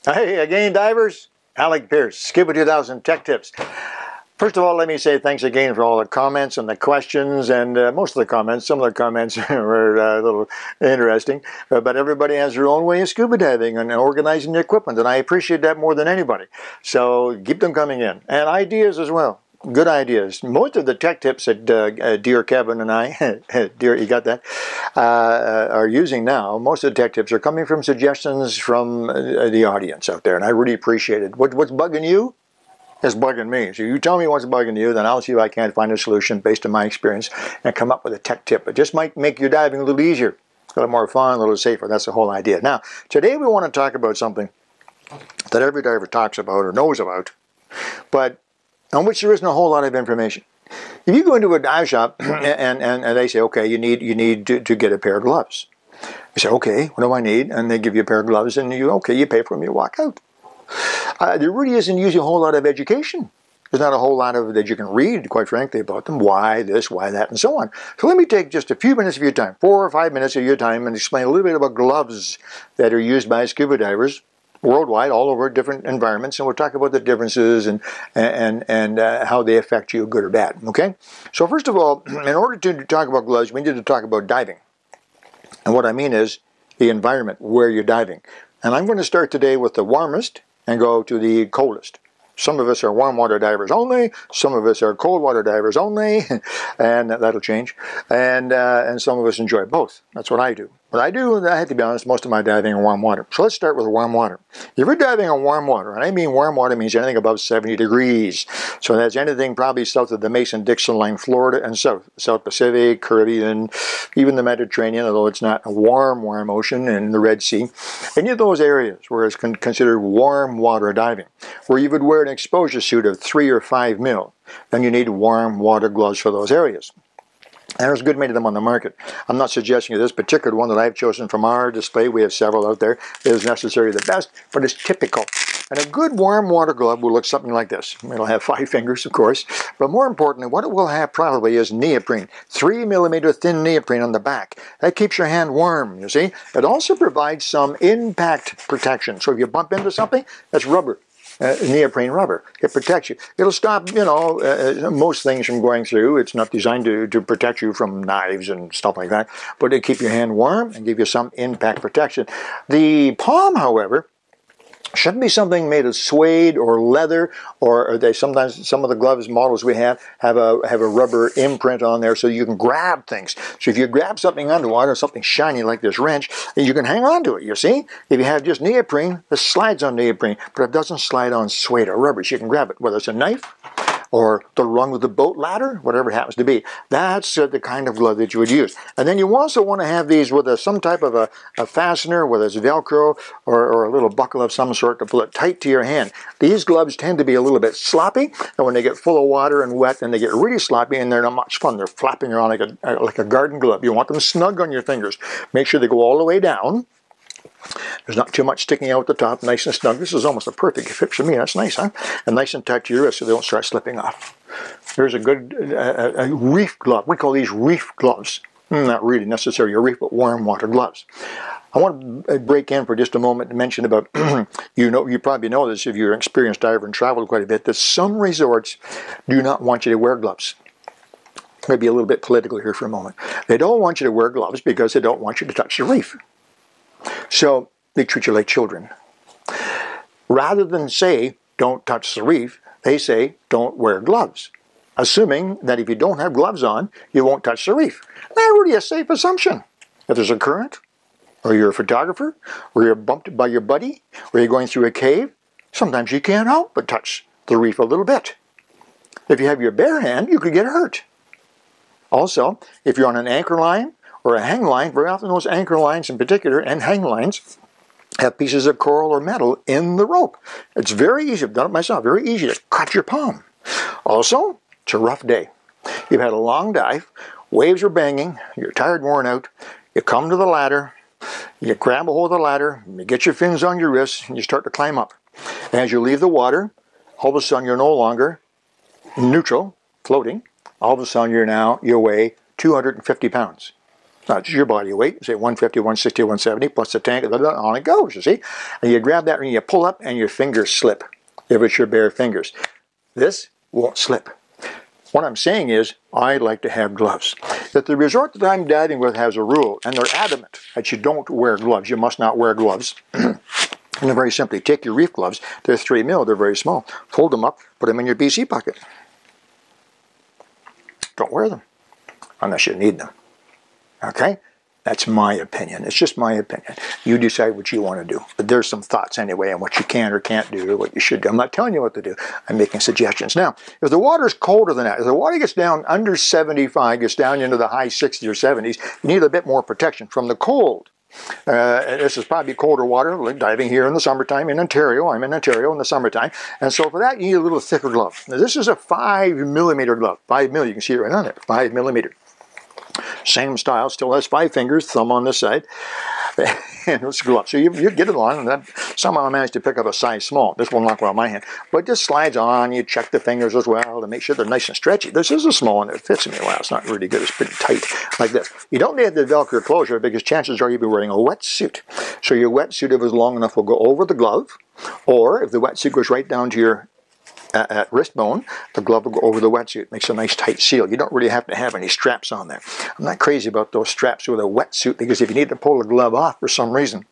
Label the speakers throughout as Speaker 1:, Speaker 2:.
Speaker 1: Hey again, divers. Alec Peirce, Scuba 2000 Tech Tips. First of all, let me say thanks again for all the comments and the questions, and most of the comments. Some of the comments were a little interesting, but everybody has their own way of scuba diving and organizing the equipment, and I appreciate that more than anybody. So keep them coming in, and ideas as well. Good ideas. Most of the tech tips that dear Kevin and I, dear, you got that, are using now, most of the tech tips are coming from suggestions from the audience out there, and I really appreciate it. What's bugging you is bugging me. So you tell me what's bugging you, then I'll see if I can't find a solution based on my experience and come up with a tech tip. It just might make your diving a little easier, a little more fun, a little safer. That's the whole idea. Now, today we want to talk about something that every diver talks about or knows about, but on which there isn't a whole lot of information. If you go into a dive shop and they say, okay, you need to get a pair of gloves. You say, okay, what do I need? And they give you a pair of gloves and you pay for them, you walk out. There really isn't usually a whole lot of education. There's not a whole lot of that you can read, quite frankly, about them. Why this, why that, and so on. So let me take just a few minutes of your time, 4 or 5 minutes of your time, and explain a little bit about gloves that are used by scuba divers worldwide, all over different environments, and we'll talk about the differences and how they affect you, good or bad. Okay? So first of all, in order to talk about gloves, we need to talk about diving. And what I mean is the environment where you're diving. And I'm going to start today with the warmest and go to the coldest. Some of us are warm water divers only, some of us are cold water divers only, and that'll change. And some of us enjoy both. That's what I do. What I do, I have to be honest, most of my diving in warm water. So let's start with warm water. If you're diving in warm water, and I mean warm water means anything above 70 degrees. So that's anything probably south of the Mason-Dixon line, Florida, and South Pacific, Caribbean, even the Mediterranean, although it's not a warm ocean, and the Red Sea. Any of those areas where it's considered warm water diving, where you would wear an exposure suit of 3 or 5 mil, then you need warm water gloves for those areas. And there's a good many of them on the market. I'm not suggesting this particular one that I've chosen from our display, we have several out there, is necessarily the best, but it's typical. And a good warm water glove will look something like this. It'll have 5 fingers, of course, but more importantly, what it will have probably is neoprene, 3 millimeter thin neoprene on the back. That keeps your hand warm, you see. It also provides some impact protection. So if you bump into something, that's rubber. Neoprene rubber. It protects you. It'll stop, most things from going through. It's not designed to protect you from knives and stuff like that, but it keep your hand warm and give you some impact protection. The palm, however, shouldn't be something made of suede or leather, or they sometimes, some of the gloves models we have a rubber imprint on there so you can grab things. So if you grab something underwater, something shiny like this wrench, you can hang on to it, you see? If you have just neoprene, this slides on neoprene, but it doesn't slide on suede or rubber, so you can grab it, whether it's a knife or the rung of the boat ladder, whatever it happens to be. That's the kind of glove that you would use. And then you also want to have these with some type of a fastener, whether it's Velcro or a little buckle of some sort to pull it tight to your hand. These gloves tend to be a little bit sloppy, and when they get full of water and wet, then they get really sloppy, and they're not much fun. They're flapping around like a garden glove. You want them snug on your fingers. Make sure they go all the way down. There's not too much sticking out the top, nice and snug. This is almost a perfect fit for me. That's nice, huh? And nice and tight to your wrist so they don't start slipping off. There's a good a reef glove. We call these reef gloves. Not really necessarily a reef, but warm water gloves. I want to break in for just a moment to mention about, you probably know this if you're an experienced diver and traveled quite a bit, that some resorts do not want you to wear gloves. Maybe a little bit political here for a moment. They don't want you to wear gloves because they don't want you to touch the reef. So they treat you like children. Rather than say, don't touch the reef, they say, don't wear gloves, assuming that if you don't have gloves on, you won't touch the reef. That's really a safe assumption. If there's a current, or you're a photographer, or you're bumped by your buddy, or you're going through a cave, sometimes you can't help but touch the reef a little bit. If you have your bare hand, you could get hurt. Also, if you're on an anchor line, or a hang line, very often those anchor lines in particular, and hang lines, have pieces of coral or metal in the rope. It's very easy, I've done it myself, very easy to cut your palm. Also, it's a rough day. You've had a long dive, waves are banging, you're tired, worn out, you come to the ladder, you grab a hold of the ladder, you get your fins on your wrists, and you start to climb up. And as you leave the water, all of a sudden you're no longer neutral, floating, all of a sudden you weigh 250 pounds. That's your body weight, say 150, 160, 170, plus the tank, on it goes, you see. And you grab that and you pull up and your fingers slip, if it's your bare fingers. This won't slip. What I'm saying is, I like to have gloves. If the resort that I'm diving with has a rule, and they're adamant that you don't wear gloves, you must not wear gloves, and they're very simply, take your reef gloves, they're 3 mil, they're very small, fold them up, put them in your BC pocket. Don't wear them, unless you need them. Okay? That's my opinion. It's just my opinion. You decide what you want to do. But there's some thoughts anyway on what you can or can't do, or what you should do. I'm not telling you what to do. I'm making suggestions. Now, if the water is colder than that, if the water gets down under 75, gets down into the high 60s or 70s, you need a bit more protection from the cold. This is probably colder water, like diving here in the summertime in Ontario. I'm in Ontario in the summertime. And so for that, you need a little thicker glove. Now, this is a 5 millimeter glove. 5 mil, you can see it right on there. 5 millimeter. Same style, still has 5 fingers, thumb on this side, and let's go up. So you get it on, and that, somehow I managed to pick up a size small. This won't lock well on my hand, but it just slides on. You check the fingers as well to make sure they're nice and stretchy. This is a small one that fits me well. It's not really good. It's pretty tight, like this. You don't need the Velcro closure because chances are you'll be wearing a wetsuit. So your wetsuit, if it's long enough, will go over the glove, or if the wetsuit goes right down to your at wrist bone, the glove will go over the wetsuit. Makes a nice tight seal. You don't really have to have any straps on there. I'm not crazy about those straps with a wetsuit because if you need to pull the glove off for some reason,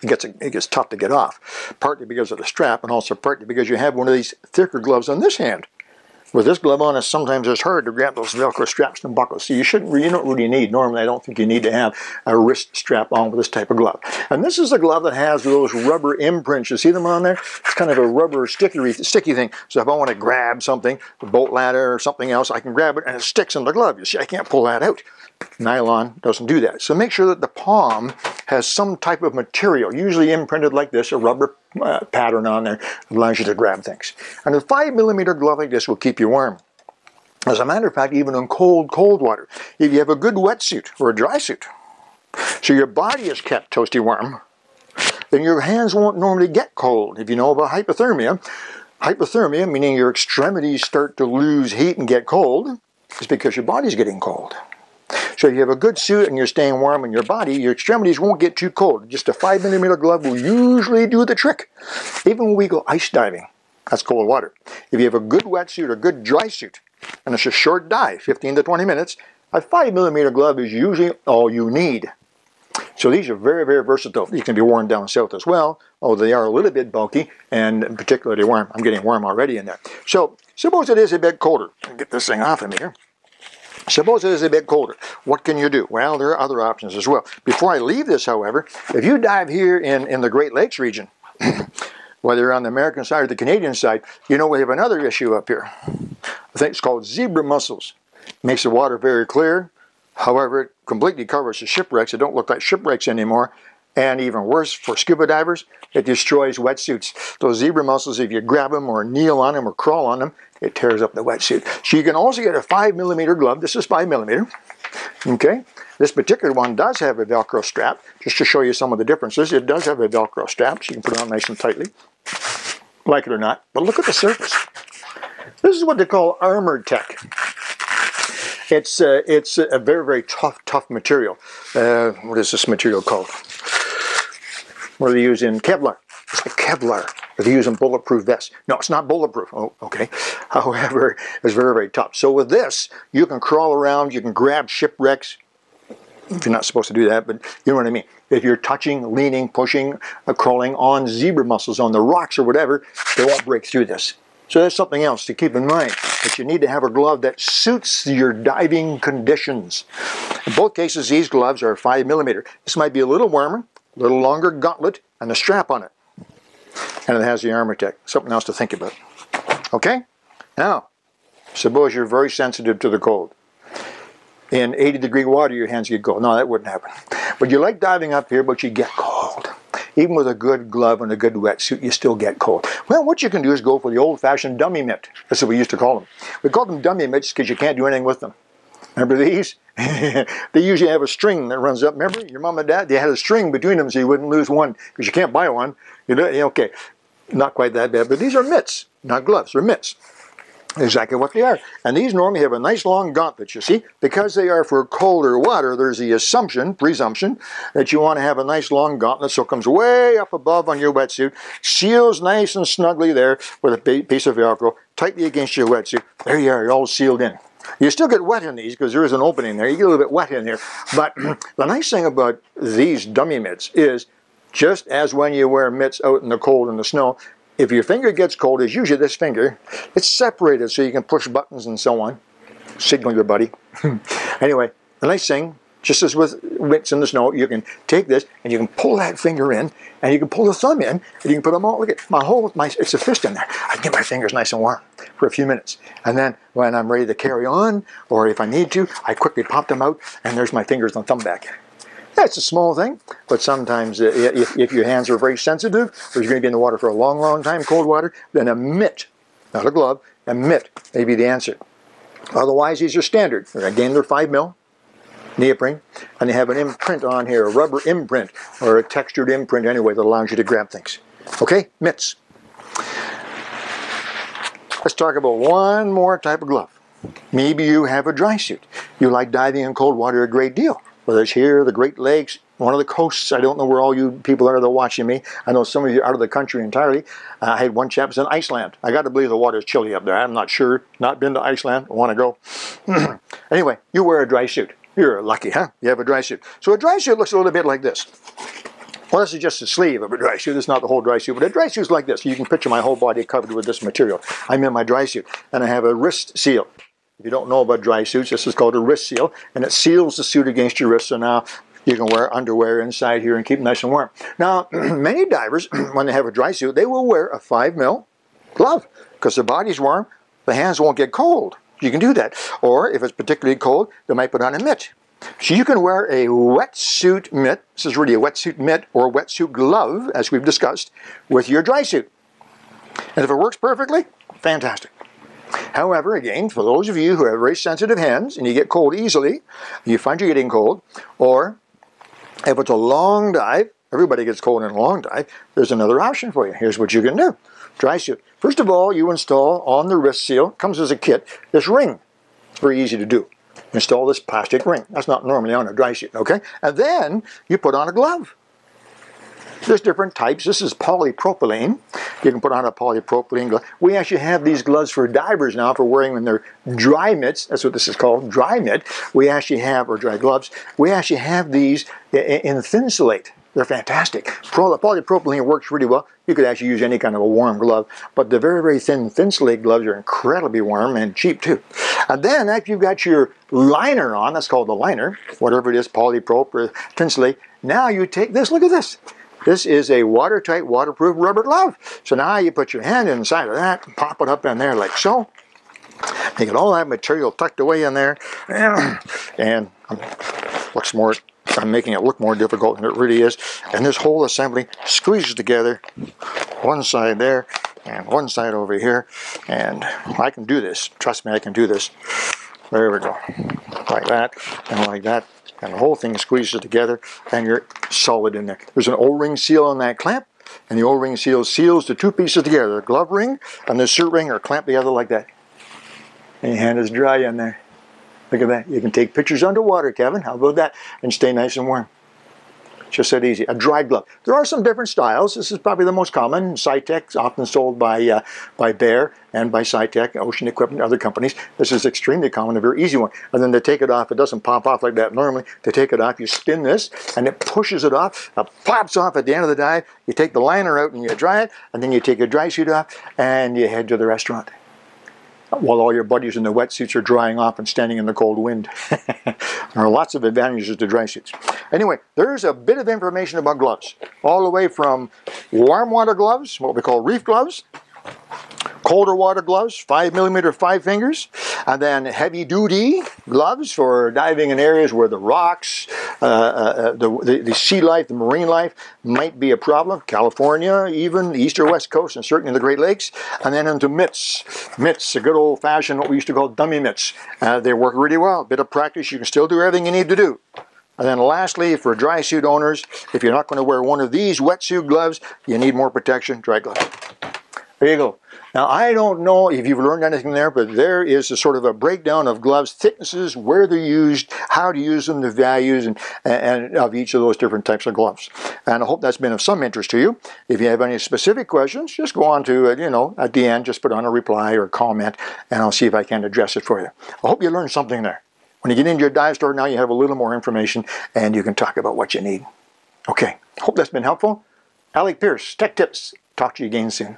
Speaker 1: it gets tough to get off. Partly because of the strap and also partly because you have one of these thicker gloves on this hand. With this glove on, sometimes it's hard to grab those Velcro straps and buckles. So you don't really need, normally I don't think you need to have a wrist strap on with this type of glove. And this is a glove that has those rubber imprints. You see them on there? It's kind of a rubber sticky thing. So if I want to grab something, a bolt ladder or something else, I can grab it and it sticks in the glove. You see, I can't pull that out. Nylon doesn't do that. So make sure that the palm has some type of material, usually imprinted like this, a rubber pattern on there that allows you to grab things. And a 5 millimeter glove like this will keep you warm. As a matter of fact, even in cold water, if you have a good wetsuit or a dry suit, so your body is kept toasty warm, then your hands won't normally get cold. If you know about hypothermia, meaning your extremities start to lose heat and get cold, is because your body's getting cold. So if you have a good suit and you're staying warm in your body, your extremities won't get too cold. Just a 5 millimeter glove will usually do the trick. Even when we go ice diving, that's cold water. If you have a good wetsuit or good dry suit, and it's a short dive, 15 to 20 minutes, a 5 millimeter glove is usually all you need. So these are very, very versatile. These can be worn down south as well, although they are a little bit bulky and particularly warm. I'm getting warm already in there. So suppose it is a bit colder. I'll get this thing off of me here. Suppose it is a bit colder. What can you do? Well, there are other options as well. Before I leave this, however, if you dive here in the Great Lakes region, whether you're on the American side or the Canadian side, you know we have another issue up here. I think it's called zebra mussels. Makes the water very clear. However, it completely covers the shipwrecks. It don't look like shipwrecks anymore. And even worse, for scuba divers, it destroys wetsuits. Those zebra mussels, if you grab them or kneel on them or crawl on them, it tears up the wetsuit. So you can also get a 5 millimeter glove. This is 5 millimeter. Okay. This particular one does have a Velcro strap. Just to show you some of the differences, it does have a Velcro strap, so you can put it on nice and tightly. Like it or not. But look at the surface. This is what they call armored tech. It's a very, very tough material. What is this material called? What are they using? Kevlar. It's like Kevlar. They use in bulletproof vests. No, it's not bulletproof. Oh, okay. However, it's very, very tough. So with this, you can crawl around, you can grab shipwrecks. If you're not supposed to do that, but you know what I mean. If you're touching, leaning, pushing, crawling on zebra mussels, on the rocks or whatever, they won't break through this. So that's something else to keep in mind, that you need to have a glove that suits your diving conditions. In both cases, these gloves are 5 millimeter. This might be a little warmer, a little longer gauntlet, and a strap on it. And it has the armor tech. Something else to think about. Okay? Now, suppose you're very sensitive to the cold. In 80-degree water, your hands get cold. No, that wouldn't happen. But you like diving up here, but you get cold. Even with a good glove and a good wetsuit, you still get cold. Well, what you can do is go for the old-fashioned dummy mitt. That's what we used to call them. We call them dummy mitts because you can't do anything with them. Remember these? They usually have a string that runs up. Remember, your mom and dad, they had a string between them so you wouldn't lose one because you can't buy one. You know, okay, not quite that bad, but these are mitts, not gloves. They're mitts. Exactly what they are. And these normally have a nice long gauntlet, you see. Because they are for colder water, there's the presumption, that you want to have a nice long gauntlet so it comes way up above on your wetsuit, seals nice and snugly there with a piece of Velcro, tightly against your wetsuit. There you are, you're all sealed in. You still get wet in these because there is an opening there. You get a little bit wet in here. But the nice thing about these dummy mitts is, just as when you wear mitts out in the cold and the snow, if your finger gets cold, it's usually this finger, it's separated so you can push buttons and so on. Signal your buddy. Anyway, the nice thing, just as with mitts in the snow, you can take this and you can pull that finger in, and you can pull the thumb in, and you can put them all, look at it's a fist in there. I can get my fingers nice and warm for a few minutes. And then when I'm ready to carry on, or if I need to, I quickly pop them out, and there's my fingers and thumb back. That's a small thing, but sometimes if your hands are very sensitive, or you're going to be in the water for a long, long time, cold water, then a mitt, not a glove, a mitt may be the answer. Otherwise, these are standard. Again, they're 5mm neoprene, and they have an imprint on here, a rubber imprint, or a textured imprint anyway, that allows you to grab things. Okay, mitts. Let's talk about one more type of glove. Maybe you have a dry suit. You like diving in cold water a great deal. Whether it's here, the Great Lakes, one of the coasts. I don't know where all you people are that are watching me. I know some of you are out of the country entirely. I had one chap who's in Iceland. I got to believe the water is chilly up there. I'm not sure. Not been to Iceland. I want to go. Anyway, you wear a dry suit. You're lucky, huh? You have a dry suit. So a dry suit looks a little bit like this. Well, this is just the sleeve of a dry suit. It's not the whole dry suit, but a dry suit's like this. You can picture my whole body covered with this material. I'm in my dry suit, and I have a wrist seal. If you don't know about dry suits, this is called a wrist seal, and it seals the suit against your wrist, so now you can wear underwear inside here and keep it nice and warm. Now, many divers, when they have a dry suit, they will wear a 5mm glove, because the body's warm, the hands won't get cold. You can do that. Or, if it's particularly cold, they might put on a mitt. So you can wear a wetsuit mitt, this is really a wetsuit mitt, or a wetsuit glove, as we've discussed, with your dry suit. And if it works perfectly, fantastic. However, again, for those of you who have very sensitive hands and you get cold easily, you find you're getting cold, or if it's a long dive, everybody gets cold in a long dive, there's another option for you. Here's what you can do. Dry suit. First of all, you install on the wrist seal, comes as a kit, this ring. It's very easy to do. Install this plastic ring. That's not normally on a dry suit, okay? And then you put on a glove. There's different types. This is polypropylene. You can put on a polypropylene glove. We actually have these gloves for divers now for wearing when they're dry mitts. That's what this is called, dry mitt. We actually have, or dry gloves, we actually have these in Thinsulate. They're fantastic. Polypropylene works really well. You could actually use any kind of a warm glove, but the very, very thin Thinsulate gloves are incredibly warm and cheap too. And then after you've got your liner on, that's called the liner, whatever it is, polyprop or Thinsulate, now you take this, look at this. This is a watertight, waterproof rubber glove. So now you put your hand inside of that, and pop it up in there like so. You get all that material tucked away in there, and looks more, I'm making it look more difficult than it really is. And this whole assembly squeezes together, one side there, and one side over here. And I can do this. Trust me, I can do this. There we go. Like that, and like that. And the whole thing squeezes together, and you're solid in there. There's an O-ring seal on that clamp, and the O-ring seal seals the two pieces together. The glove ring and the suit ring are clamped together like that. And your hand is dry in there. Look at that. You can take pictures underwater, Kevin. How about that? And stay nice and warm. Just that easy. A dry glove. There are some different styles. This is probably the most common. Cytec, often sold by Bear and by Cytec, Ocean Equipment, other companies. This is extremely common, a very easy one. And then they take it off. It doesn't pop off like that normally. They take it off. You spin this, and it pushes it off. It pops off at the end of the dive. You take the liner out and you dry it, and then you take your dry suit off, and you head to the restaurant, while all your buddies in the wetsuits are drying off and standing in the cold wind. There are lots of advantages to dry suits. Anyway, there's a bit of information about gloves. All the way from warm water gloves, what we call reef gloves, colder water gloves, 5mm 5 fingers, and then heavy duty gloves for diving in areas where the rocks, the sea life, the marine life might be a problem. California, even the east or west coast, and certainly the Great Lakes. And then into mitts. Mitts, a good old fashioned, what we used to call dummy mitts. They work really well. A bit of practice, you can still do everything you need to do. And then lastly, for dry suit owners, if you're not going to wear one of these wetsuit gloves, you need more protection, dry gloves. There you go. Now, I don't know if you've learned anything there, but there is a sort of a breakdown of gloves, thicknesses, where they're used, how to use them, the values, and of each of those different types of gloves. And I hope that's been of some interest to you. If you have any specific questions, just go on to, at the end, just put on a reply or comment, and I'll see if I can address it for you. I hope you learned something there. When you get into your dive store now, you have a little more information, and you can talk about what you need. Okay, hope that's been helpful. Alec Peirce, Tech Tips. Talk to you again soon.